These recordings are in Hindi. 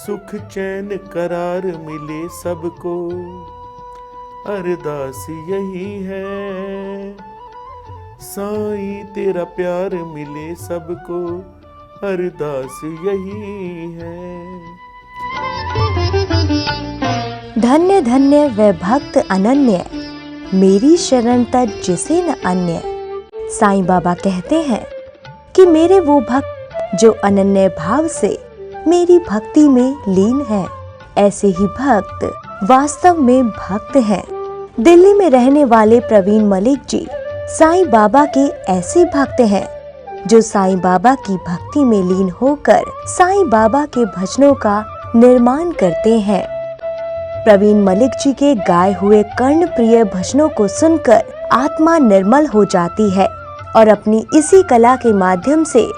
सुख चैन करार मिले सबको, अरदास यही है। साईं तेरा प्यार मिले सबको, अरदास यही है। धन्य धन्य वह भक्त अनन्य, मेरी शरण तज जिसे न अन्य। साईं बाबा कहते हैं कि मेरे वो भक्त जो अनन्य भाव से मेरी भक्ति में लीन है, ऐसे ही भक्त वास्तव में भक्त हैं। दिल्ली में रहने वाले प्रवीण मलिक जी साईं बाबा के ऐसे भक्त हैं जो साईं बाबा की भक्ति में लीन होकर साईं बाबा के भजनों का निर्माण करते हैं। प्रवीण मलिक जी के गाए हुए कर्ण प्रिय भजनों को सुनकर आत्मा निर्मल हो जाती है और अपनी इसी कला के माध्यम से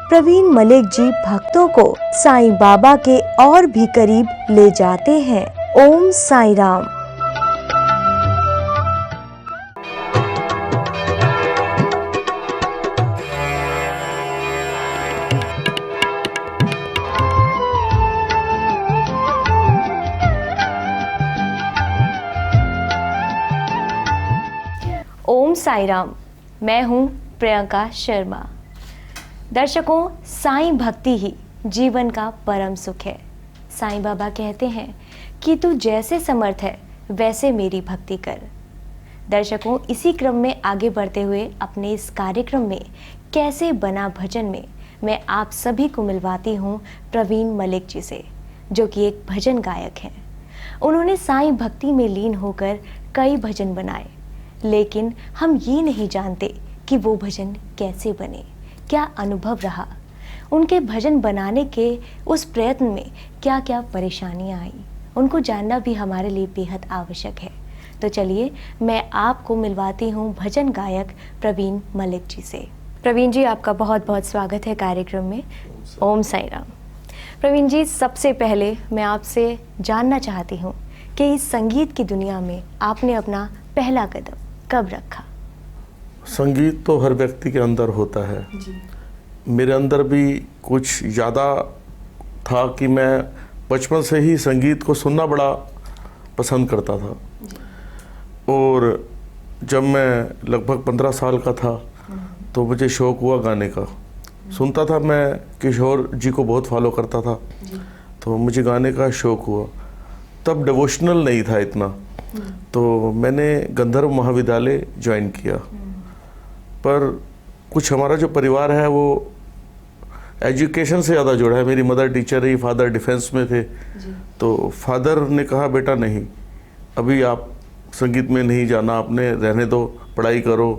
प्रवीण मलिक जी भक्तों को साईं बाबा के और भी करीब ले जाते हैं। ओम साईं राम। ओम साईं राम। मैं हूँ प्रियंका शर्मा। दर्शकों, साईं भक्ति ही जीवन का परम सुख है। साईं बाबा कहते हैं कि तू जैसे समर्थ है वैसे मेरी भक्ति कर। दर्शकों, इसी क्रम में आगे बढ़ते हुए अपने इस कार्यक्रम में कैसे बना भजन में मैं आप सभी को मिलवाती हूँ प्रवीण मलिक जी से, जो कि एक भजन गायक हैं। उन्होंने साईं भक्ति में लीन होकर कई भजन बनाए, लेकिन हम ये नहीं जानते कि वो भजन कैसे बने, क्या अनुभव रहा, उनके भजन बनाने के उस प्रयत्न में क्या क्या परेशानियां आई, उनको जानना भी हमारे लिए बेहद आवश्यक है। तो चलिए मैं आपको मिलवाती हूँ भजन गायक प्रवीण मलिक जी से। प्रवीण जी, आपका बहुत बहुत स्वागत है कार्यक्रम में। ओम साईं राम। प्रवीण जी, सबसे पहले मैं आपसे जानना चाहती हूँ कि इस संगीत की दुनिया में आपने अपना पहला कदम कब रखा? संगीत तो हर व्यक्ति के अंदर होता है जी। मेरे अंदर भी कुछ ज़्यादा था कि मैं बचपन से ही संगीत को सुनना बड़ा पसंद करता था जी। और जब मैं लगभग 15 साल का था तो मुझे शौक़ हुआ गाने का। सुनता था, मैं किशोर जी को बहुत फॉलो करता था जी। तो मुझे गाने का शौक़ हुआ। तब डिवोशनल नहीं था इतना, तो मैंने गंधर्व महाविद्यालय ज्वाइन किया। पर कुछ हमारा जो परिवार है वो एजुकेशन से ज़्यादा जुड़ा है। मेरी मदर टीचर रही, फादर डिफेंस में थे जी। तो फादर ने कहा बेटा नहीं, अभी आप संगीत में नहीं जाना, आपने रहने दो, पढ़ाई करो।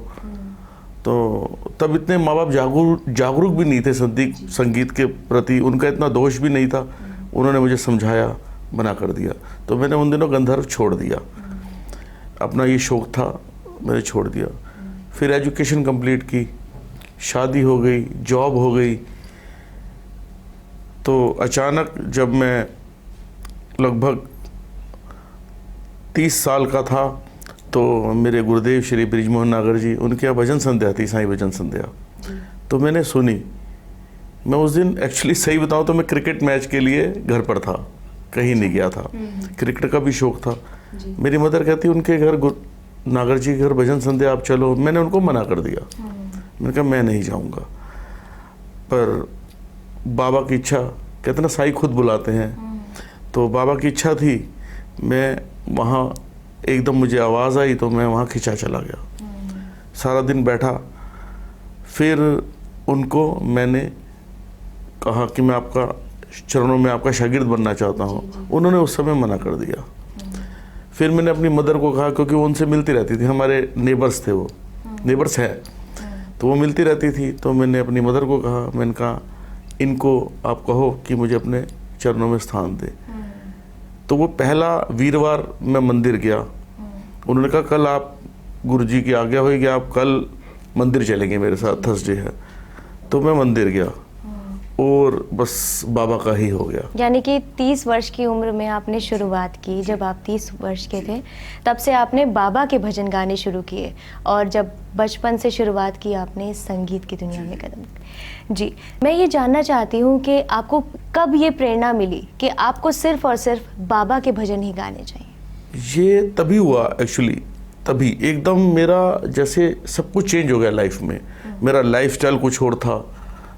तो तब इतने माँ बाप जागरूक भी नहीं थे संगीत के प्रति, उनका इतना दोष भी नहीं था। उन्होंने मुझे समझाया, मना कर दिया। तो मैंने उन दिनों गंधर्व छोड़ दिया, अपना ये शौक़ था, मैंने छोड़ दिया। फिर एजुकेशन कंप्लीट की, शादी हो गई, जॉब हो गई। तो अचानक जब मैं लगभग 30 साल का था तो मेरे गुरुदेव श्री बृजमोहन नागर जी, उनके यहाँ भजन संध्या थी, साईं भजन संध्या। तो मैंने सुनी। मैं उस दिन एक्चुअली सही बताऊँ तो मैं क्रिकेट मैच के लिए घर पर था, कहीं नहीं गया था। क्रिकेट का भी शौक़ था। मेरी मदर कहती उनके घर नागर जी के घर भजन संध्या, आप चलो। मैंने उनको मना कर दिया। मैंने कहा मैं नहीं जाऊंगा। पर बाबा की इच्छा, कहते ना साईं खुद बुलाते हैं, तो बाबा की इच्छा थी। मैं वहाँ एकदम मुझे आवाज़ आई तो मैं वहाँ खिंचा चला गया। सारा दिन बैठा। फिर उनको मैंने कहा कि मैं आपका चरणों में आपका शागिर्द बनना चाहता हूँ। उन्होंने उस समय मना कर दिया। फिर मैंने अपनी मदर को कहा, क्योंकि वो उनसे मिलती रहती थी, हमारे नेबर्स थे, वो नेबर्स हैं, तो वो मिलती रहती थी। तो मैंने अपनी मदर को कहा, मैंने कहा इनको आप कहो कि मुझे अपने चरणों में स्थान दे। तो वो पहला वीरवार मैं मंदिर गया। उन्होंने कहा कल आप गुरुजी की आज्ञा होगी, आप कल मंदिर चलेंगे मेरे साथ, थर्सडे है। तो मैं मंदिर गया और बस बाबा का ही हो गया। यानी कि 30 वर्ष की उम्र में आपने शुरुआत की, जब आप 30 वर्ष के थे तब से आपने बाबा के भजन गाने शुरू किए, और जब बचपन से शुरुआत की आपने संगीत की दुनिया में कदम। जी, मैं ये जानना चाहती हूँ कि आपको कब ये प्रेरणा मिली कि आपको सिर्फ और सिर्फ बाबा के भजन ही गाने चाहिए? ये तभी हुआ एक्चुअली, तभी एकदम मेरा जैसे सब कुछ चेंज हो गया लाइफ में। मेरा लाइफस्टाइल कुछ और था,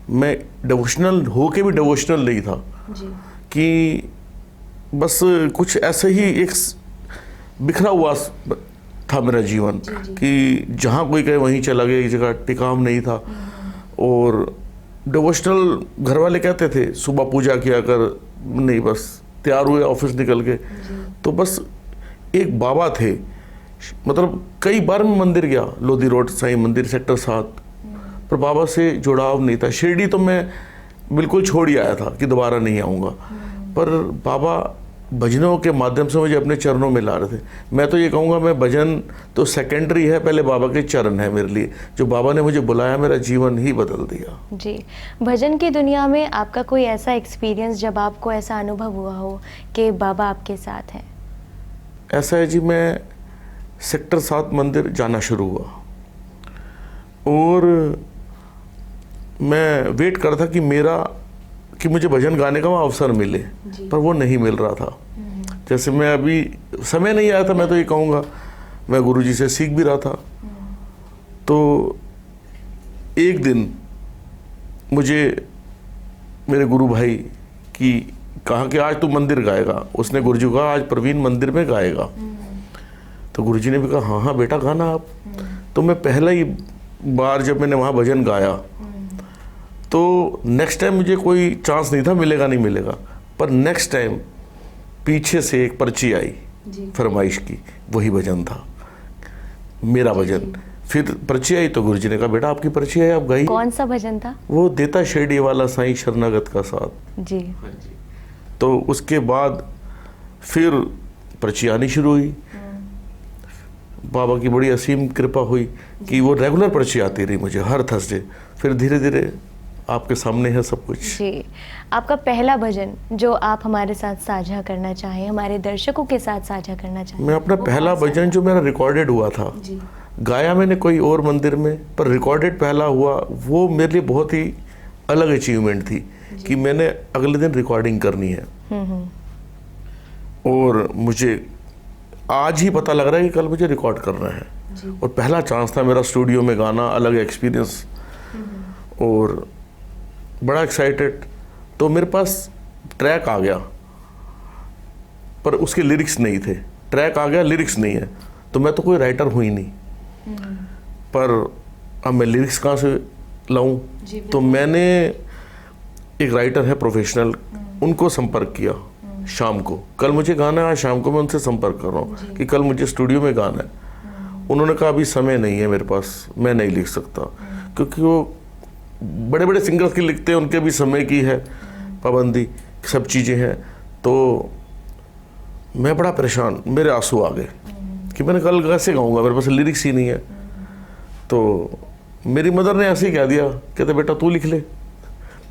मैं डिवोशनल होके भी डिवोशनल नहीं था जी। कि बस कुछ ऐसे ही एक बिखरा हुआ था मेरा जीवन कि जहाँ कोई कहे वहीं चला गया, एक जगह टिकाम नहीं था। और डिवोशनल घर वाले कहते थे सुबह पूजा किया कर, नहीं बस तैयार हुए ऑफिस निकल के। तो बस एक बाबा थे, मतलब कई बार मैं मंदिर गया, लोधी रोड साईं मंदिर सेक्टर 7, पर बाबा से जुड़ाव नहीं था। शिरडी तो मैं बिल्कुल छोड़ ही आया था कि दोबारा नहीं आऊँगा, पर बाबा भजनों के माध्यम से मुझे अपने चरणों में ला रहे थे। मैं तो ये कहूँगा मैं भजन तो सेकेंडरी है, पहले बाबा के चरण है मेरे लिए। जो बाबा ने मुझे बुलाया मेरा जीवन ही बदल दिया। जी, भजन की दुनिया में आपका कोई ऐसा एक्सपीरियंस जब आपको ऐसा अनुभव हुआ हो कि बाबा आपके साथ हैं? ऐसा है जी, मैं सेक्टर 7 मंदिर जाना शुरू हुआ और मैं वेट कर रहा था कि मुझे भजन गाने का वहाँ अवसर मिले, पर वो नहीं मिल रहा था। जैसे मैं अभी समय नहीं आया था, मैं तो ये कहूँगा मैं गुरुजी से सीख भी रहा था। तो एक दिन मुझे मेरे गुरु भाई की कहा कि आज तू मंदिर गाएगा। उसने गुरुजी को कहा आज प्रवीण मंदिर में गाएगा। तो गुरुजी ने भी कहा हाँ हाँ बेटा गाना आप। तो मैं पहला ही बार जब मैंने वहाँ भजन गाया तो नेक्स्ट टाइम मुझे कोई चांस नहीं था मिलेगा नहीं मिलेगा, पर नेक्स्ट टाइम पीछे से एक पर्ची आई फरमाइश की, वही भजन था मेरा भजन। फिर पर्ची आई तो गुरुजी ने कहा बेटा आपकी पर्ची आई, आप गाइए। कौन सा भजन था? वो देता शिरडी वाला साईं शरणागत का साथ जी। तो उसके बाद फिर पर्ची आनी शुरू हुई। बाबा की बड़ी असीम कृपा हुई कि वो रेगुलर पर्ची आती रही मुझे हर थर्सडे। फिर धीरे धीरे आपके सामने है सब कुछ। जी, आपका पहला भजन जो आप हमारे साथ साझा करना चाहें, हमारे दर्शकों के साथ साझा करना चाहें? मैं अपना पहला भजन जो मेरा रिकॉर्डेड हुआ था, गाया मैंने कोई और मंदिर में, पर रिकॉर्डेड पहला हुआ, वो मेरे लिए बहुत ही अलग अचीवमेंट थी कि मैंने अगले दिन रिकॉर्डिंग करनी है। और मुझे आज ही पता लग रहा है कि कल मुझे रिकॉर्ड करना है। और पहला चांस था मेरा स्टूडियो में गाना, अलग एक्सपीरियंस और बड़ा एक्साइटेड। तो मेरे पास ट्रैक आ गया पर उसके लिरिक्स नहीं थे। ट्रैक आ गया, लिरिक्स नहीं है, तो मैं तो कोई राइटर हुई नहीं। पर अब मैं लिरिक्स कहाँ से लाऊं? तो मैंने एक राइटर है प्रोफेशनल, उनको संपर्क किया शाम को, कल मुझे गाना है, आज शाम को मैं उनसे संपर्क कर रहा हूँ कि कल मुझे स्टूडियो में गाना है। उन्होंने कहा अभी समय नहीं है मेरे पास, मैं नहीं लिख सकता, क्योंकि वो बड़े बड़े सिंगर्स की लिखते हैं, उनके भी समय की है पाबंदी, सब चीज़ें हैं। तो मैं बड़ा परेशान, मेरे आंसू आ गए कि मैंने कल कैसे गाऊंगा, मेरे पास लिरिक्स ही नहीं है। तो मेरी मदर ने ऐसे ही कह दिया, कहते बेटा तू लिख ले।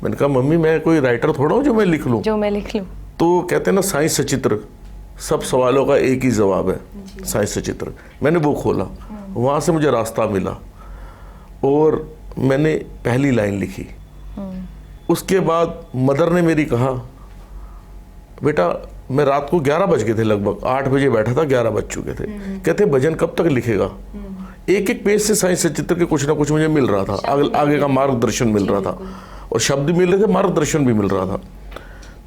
मैंने कहा मम्मी मैं कोई राइटर थोड़ा हूँ जो मैं लिख लूँ। तो कहते हैं ना साइंस सचित्र, सब सवालों का एक ही जवाब है, साइंस सचित्र। मैंने वो खोला, वहाँ से मुझे रास्ता मिला और मैंने पहली लाइन लिखी। उसके बाद मदर ने मेरी कहा बेटा, मैं रात को 11 बज गए थे, लगभग 8 बजे बैठा था, 11 बज चुके थे। कहते भजन कब तक लिखेगा? एक एक पेज से साइंस सचित्र के कुछ ना कुछ मुझे मिल रहा था, आगे का मार्गदर्शन मिल रहा था और शब्द मिल रहे थे, मार्गदर्शन भी मिल रहा था।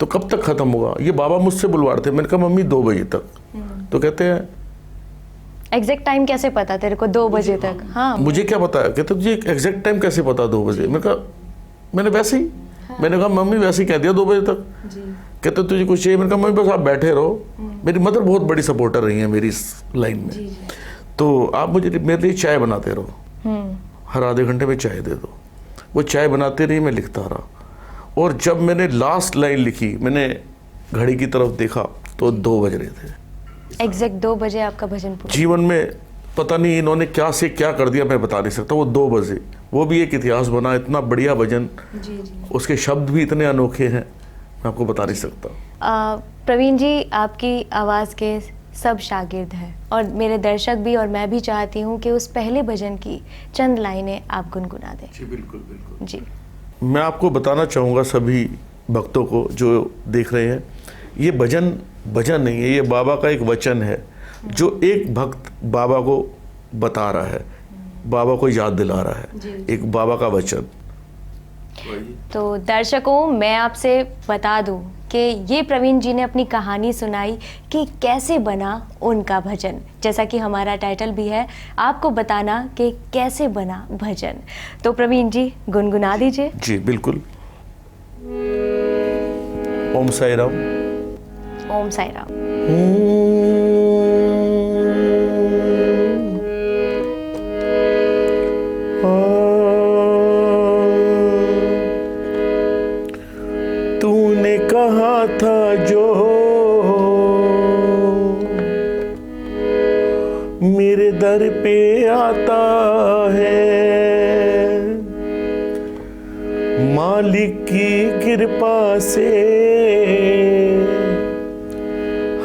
तो कब तक खत्म होगा? ये बाबा मुझसे बुलवाते। मैंने कहा मम्मी 2 बजे तक। तो कहते हैं एग्जैक्ट टाइम कैसे पता तेरे को 2 बजे तक? हाँ, मुझे क्या पता है? कहते तुझे एग्जैक्ट टाइम कैसे पता 2 बजे? मैंने कहा मैंने वैसे ही मैंने कहा मम्मी वैसे ही कह दिया 2 बजे तक। कहते तुझे कुछ चाहिए? मैंने कहा मम्मी बस आप बैठे रहो। मेरी मदर बहुत बड़ी सपोर्टर रही है मेरी इस लाइन में। तो आप मुझे मेरे लिए चाय बनाते रहो, हर आधे घंटे में चाय दे दो। वो चाय बनाते रही, मैं लिखता रहा। और जब मैंने लास्ट लाइन लिखी, मैंने घड़ी की तरफ देखा तो 2 बज रहे थे। एग्जैक्ट 2 बजे आपका भजन पूरा। जीवन में पता नहीं इन्होंने क्या से क्या कर दिया, मैं बता नहीं सकता। वो 2 बजे वो भी एक इतिहास बना, इतना बढ़िया भजन, उसके शब्द भी इतने अनोखे हैं, मैं आपको बता नहीं सकता। प्रवीण जी, आपकी आवाज़ के सब शागिर्द हैं और मेरे दर्शक भी, और मैं भी चाहती हूँ कि उस पहले भजन की चंद लाइनें आप गुनगुना दें। जी बिल्कुल बिल्कुल जी। मैं आपको बताना चाहूँगा सभी भक्तों को जो देख रहे हैं, ये भजन नहीं है, ये बाबा का एक वचन है जो एक भक्त बाबा को बता रहा है, बाबा को याद दिला रहा है, एक बाबा का वचन। तो दर्शकों, मैं आपसे बता दूं कि ये प्रवीण जी ने अपनी कहानी सुनाई कि कैसे बना उनका भजन, जैसा कि हमारा टाइटल भी है, आपको बताना कि कैसे बना भजन। तो प्रवीण जी गुनगुना दीजिए। जी बिल्कुल। ओम साई राम। ओम साई राम। तूने कहा था जो मेरे दर पे आता है, मालिक की कृपा से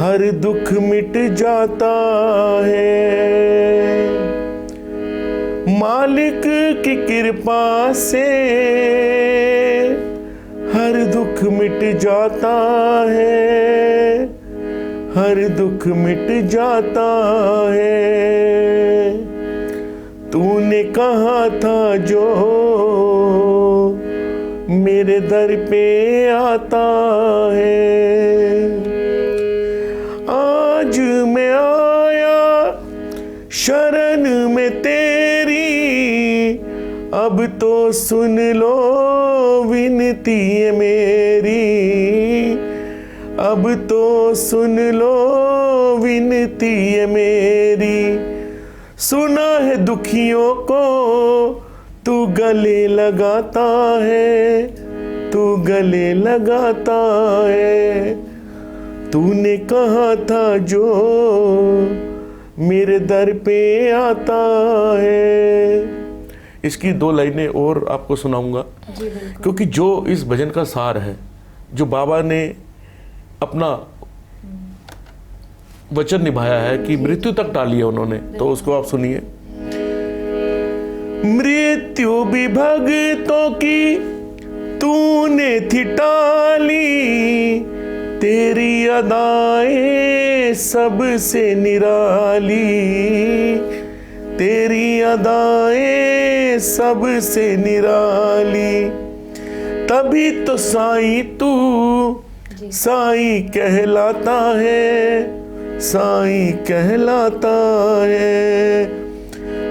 हर दुख मिट जाता है, मालिक की कृपा से हर दुख मिट जाता है, हर दुख मिट जाता है। तूने कहा था जो मेरे दर पे आता है, आज मैं आया शरण में तेरी, अब तो सुन लो विनती है मेरी, अब तो सुन लो विनती है मेरी। सुना है दुखियों को तू गले लगाता है, तू गले लगाता है। तूने कहा था जो मेरे दर पे आता है। इसकी 2 लाइनें और आपको सुनाऊंगा, क्योंकि जो इस भजन का सार है, जो बाबा ने अपना वचन निभाया है कि मृत्यु तक टाली है उन्होंने, तो उसको आप सुनिए। मृत्यु भी भक्तों की तूने थी टाली, तेरी अदाएं सबसे निराली, तेरी अदाएं सबसे निराली। तभी तो साईं तू साईं कहलाता है, साईं कहलाता है।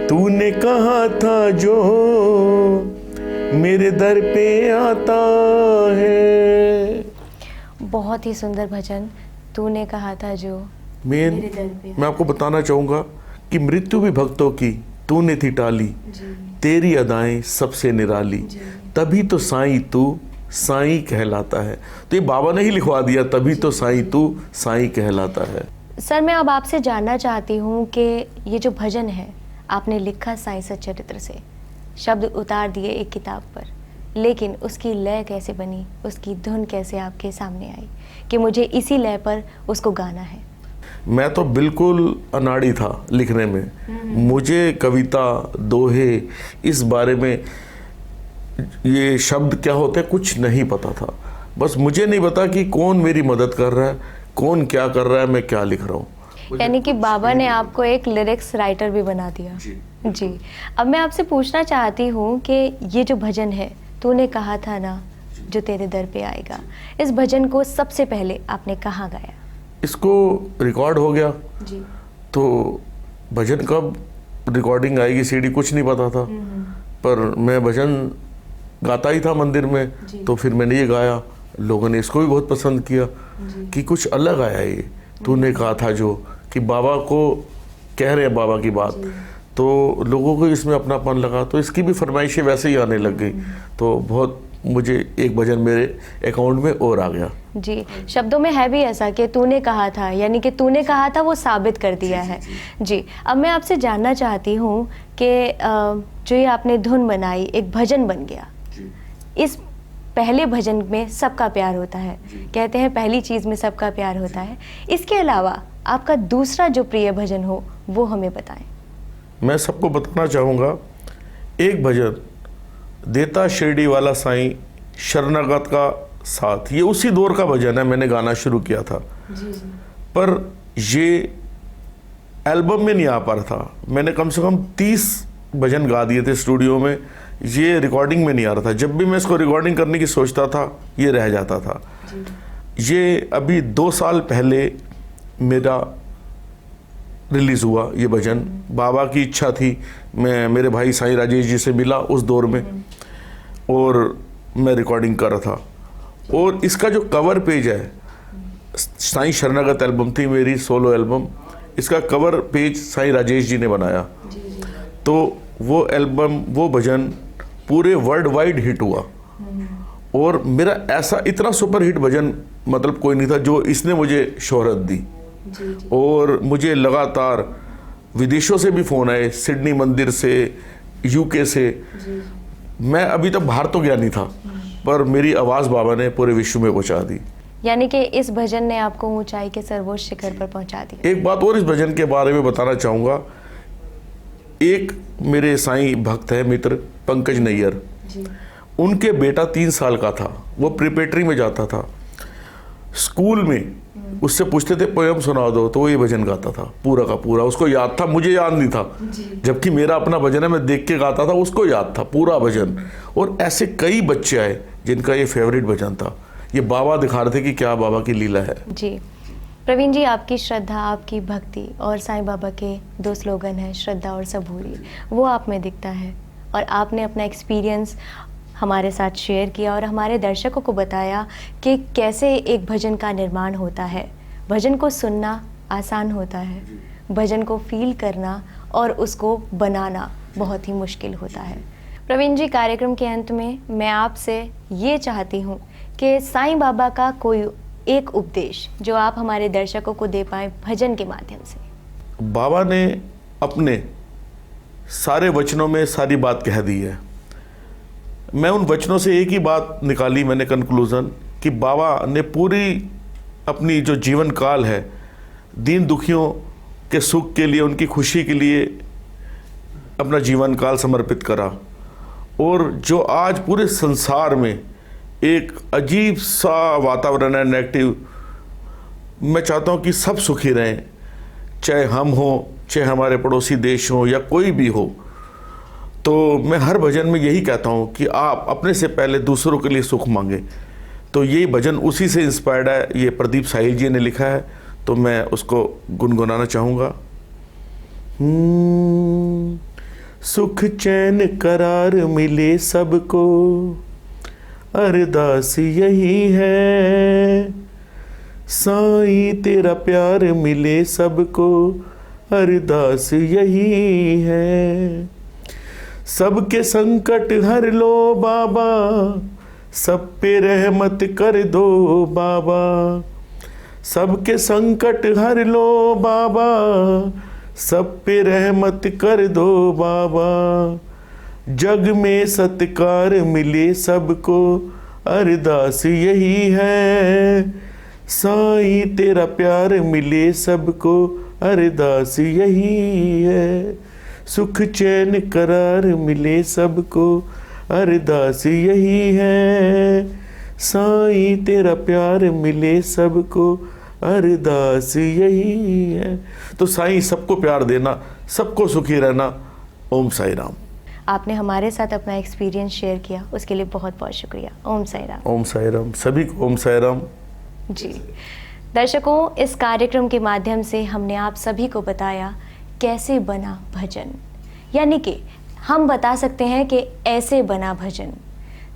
तूने कहा था जो मेरे दर पे आता है। बहुत ही सुंदर भजन, तूने कहा था जो मेरे दर पे। मैं आपको बताना चाहूँगा कि मृत्यु भी भक्तों की तूने थी टाली, तेरी अदाएं सबसे निराली, तभी तो साईं तू साईं कहलाता है। तो ये बाबा ने ही लिखवा दिया, तभी तो साईं तू साईं कहलाता है। सर, मैं अब आपसे जानना चाहती हूँ कि ये जो भजन है आपने लिखा साईं सच्चरित्र से, शब्द उतार दिए एक किताब पर, लेकिन उसकी लय कैसे बनी, उसकी धुन कैसे आपके सामने आई कि मुझे इसी लय पर उसको गाना है? मैं तो बिल्कुल अनाड़ी था लिखने में, मुझे कविता दोहे इस बारे में, ये शब्द क्या होते हैं कुछ नहीं पता था। बस मुझे नहीं पता कि कौन मेरी मदद कर रहा है, कौन क्या कर रहा है, मैं क्या लिख रहा हूँ। यानी कि बाबा ने आपको एक लिरिक्स राइटर भी बना दिया। जी। अब मैं आपसे पूछना चाहती हूँ कि ये जो भजन है, तूने कहा था ना जो तेरे दर पे आएगा, इस भजन को सबसे पहले आपने कहाँ गाया? इसको रिकॉर्ड हो गया जी। तो भजन कब रिकॉर्डिंग आएगी, सीडी कुछ नहीं पता था, पर मैं भजन गाता ही था मंदिर में, तो फिर मैंने ये गाया, लोगों ने इसको भी बहुत पसंद किया कि कुछ अलग आया ये। तूने कहा था जो कि बाबा को कह रहे हैं बाबा की बात, तो लोगों को इसमें अपनापन लगा, तो इसकी भी फरमाइशें वैसे ही आने लग गई, तो बहुत मुझे एक भजन मेरे अकाउंट में और आ गया। जी, शब्दों में है भी ऐसा कि तूने कहा था, यानी कि तूने कहा था वो साबित कर दिया है। जी, अब मैं आपसे जानना चाहती हूँ कि जो ये आपने धुन बनाई, एक भजन बन गया, इस पहले भजन में सबका प्यार होता है, कहते हैं पहली चीज़ में सबका प्यार होता है। इसके अलावा आपका दूसरा जो प्रिय भजन हो वो हमें बताएं। मैं सबको बताना चाहूँगा, एक भजन देता शिरडी वाला साईं शरणागत का साथ, ये उसी दौर का भजन है, मैंने गाना शुरू किया था। पर ये एल्बम में नहीं आ पा रहा था। मैंने कम से कम 30 भजन गा दिए थे स्टूडियो में, ये रिकॉर्डिंग में नहीं आ रहा था। जब भी मैं इसको रिकॉर्डिंग करने की सोचता था ये रह जाता था। ये अभी 2 साल पहले मेरा रिलीज़ हुआ ये भजन। बाबा की इच्छा थी, मैं मेरे भाई साईं राजेश जी से मिला उस दौर में और मैं रिकॉर्डिंग कर रहा था। और इसका जो कवर पेज है, साईं शरणागत एल्बम थी मेरी सोलो एल्बम, इसका कवर पेज साईं राजेश जी ने बनाया। तो वो एल्बम, वो भजन पूरे वर्ल्ड वाइड हिट हुआ। और मेरा ऐसा इतना सुपर हिट भजन मतलब कोई नहीं था जो इसने मुझे शोहरत दी। और मुझे लगातार विदेशों से भी फ़ोन आए, सिडनी मंदिर से, यूके से। मैं अभी तक बाहर तो गया नहीं था, पर मेरी आवाज़ बाबा ने पूरे विश्व में पहुंचा दी। यानी कि इस भजन ने आपको ऊंचाई के सर्वोच्च शिखर पर पहुंचा दिया। एक बात और इस भजन के बारे में बताना चाहूँगा। एक मेरे साईं भक्त है मित्र पंकज नैयर, उनके बेटा 3 साल का था, वो प्रिपरेटरी में जाता था। स्कूल में उससे पूछते थे पोयम सुना दो, तो वो ये भजन गाता था पूरा का पूरा। उसको याद था, मुझे याद नहीं था, जबकि मेरा अपना भजन है, मैं देख के गाता था, उसको याद था पूरा भजन। और ऐसे कई बच्चे आए जिनका ये फेवरेट भजन था। ये बाबा दिखा रहे थे कि क्या बाबा की लीला है। जी प्रवीण जी, आपकी श्रद्धा, आपकी भक्ति और साईं बाबा के 2 स्लोगन हैं, श्रद्धा और सबूरी, वो आप में दिखता है। और आपने अपना एक्सपीरियंस हमारे साथ शेयर किया और हमारे दर्शकों को बताया कि कैसे एक भजन का निर्माण होता है। भजन को सुनना आसान होता है, भजन को फील करना और उसको बनाना बहुत ही मुश्किल होता है। प्रवीण जी, कार्यक्रम के अंत में मैं आपसे ये चाहती हूँ कि साईं बाबा का कोई एक उपदेश जो आप हमारे दर्शकों को दे पाएँ भजन के माध्यम से। बाबा ने अपने सारे वचनों में सारी बात कह दी है। मैं उन वचनों से एक ही बात निकाली मैंने कंक्लूज़न, कि बाबा ने पूरी अपनी जो जीवन काल है दीन दुखियों के सुख के लिए, उनकी खुशी के लिए अपना जीवन काल समर्पित करा। और जो आज पूरे संसार में एक अजीब सा वातावरण है नेगेटिव, मैं चाहता हूँ कि सब सुखी रहें, चाहे हम हों, चाहे हमारे पड़ोसी देश हों या कोई भी हो। तो मैं हर भजन में यही कहता हूँ कि आप अपने से पहले दूसरों के लिए सुख मांगे। तो ये भजन उसी से इंस्पायर्ड है, ये प्रदीप साहिल जी ने लिखा है, तो मैं उसको गुनगुनाना चाहूँगा। सुख चैन करार मिले सबको, अरदास यही है, साईं तेरा प्यार मिले सबको, अरदास यही है। सबके संकट हर लो बाबा, सब पे रहमत कर दो बाबा। सबके संकट हर लो बाबा, सब पे रहमत कर दो बाबा। जग में सत्कार मिले सबको, अरदास यही है, साईं तेरा प्यार मिले सबको, अरदास यही है। सुख चैन करार मिले सबको, अरदास यही है, साईं तेरा प्यार मिले सबको, अरदास यही है। तो साईं सबको प्यार देना, सबको सुखी रहना। ओम साई राम। आपने हमारे साथ अपना एक्सपीरियंस शेयर किया, उसके लिए बहुत बहुत शुक्रिया। ओम साई राम। ओम साई राम। सभी को ओम साई राम। जी दर्शकों, इस कार्यक्रम के माध्यम से हमने आप सभी को बताया कैसे बना भजन, यानी कि हम बता सकते हैं कि ऐसे बना भजन।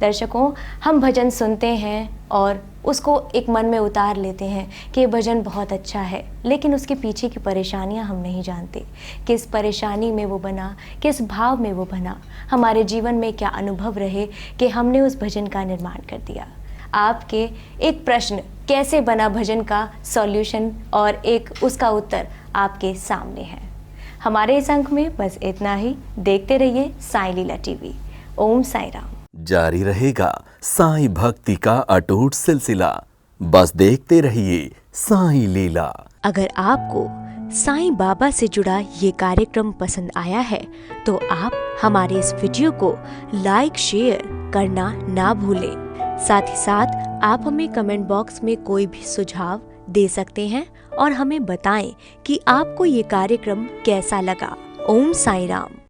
दर्शकों, हम भजन सुनते हैं और उसको एक मन में उतार लेते हैं कि ये भजन बहुत अच्छा है, लेकिन उसके पीछे की परेशानियां हम नहीं जानते। किस परेशानी में वो बना, किस भाव में वो बना, हमारे जीवन में क्या अनुभव रहे कि हमने उस भजन का निर्माण कर दिया। आपके एक प्रश्न कैसे बना भजन का सॉल्यूशन और एक उसका उत्तर आपके सामने है। हमारे इस अंक में बस इतना ही। देखते रहिए साईं लीला टीवी। ओम साईं राम। जारी रहेगा साईं भक्ति का अटूट सिलसिला। बस देखते रहिए साईं लीला। अगर आपको साईं बाबा से जुड़ा ये कार्यक्रम पसंद आया है तो आप हमारे इस वीडियो को लाइक शेयर करना ना भूलें। साथ ही साथ आप हमें कमेंट बॉक्स में कोई भी सुझाव दे सकते हैं और हमें बताएं कि आपको ये कार्यक्रम कैसा लगा। ओम साईं राम।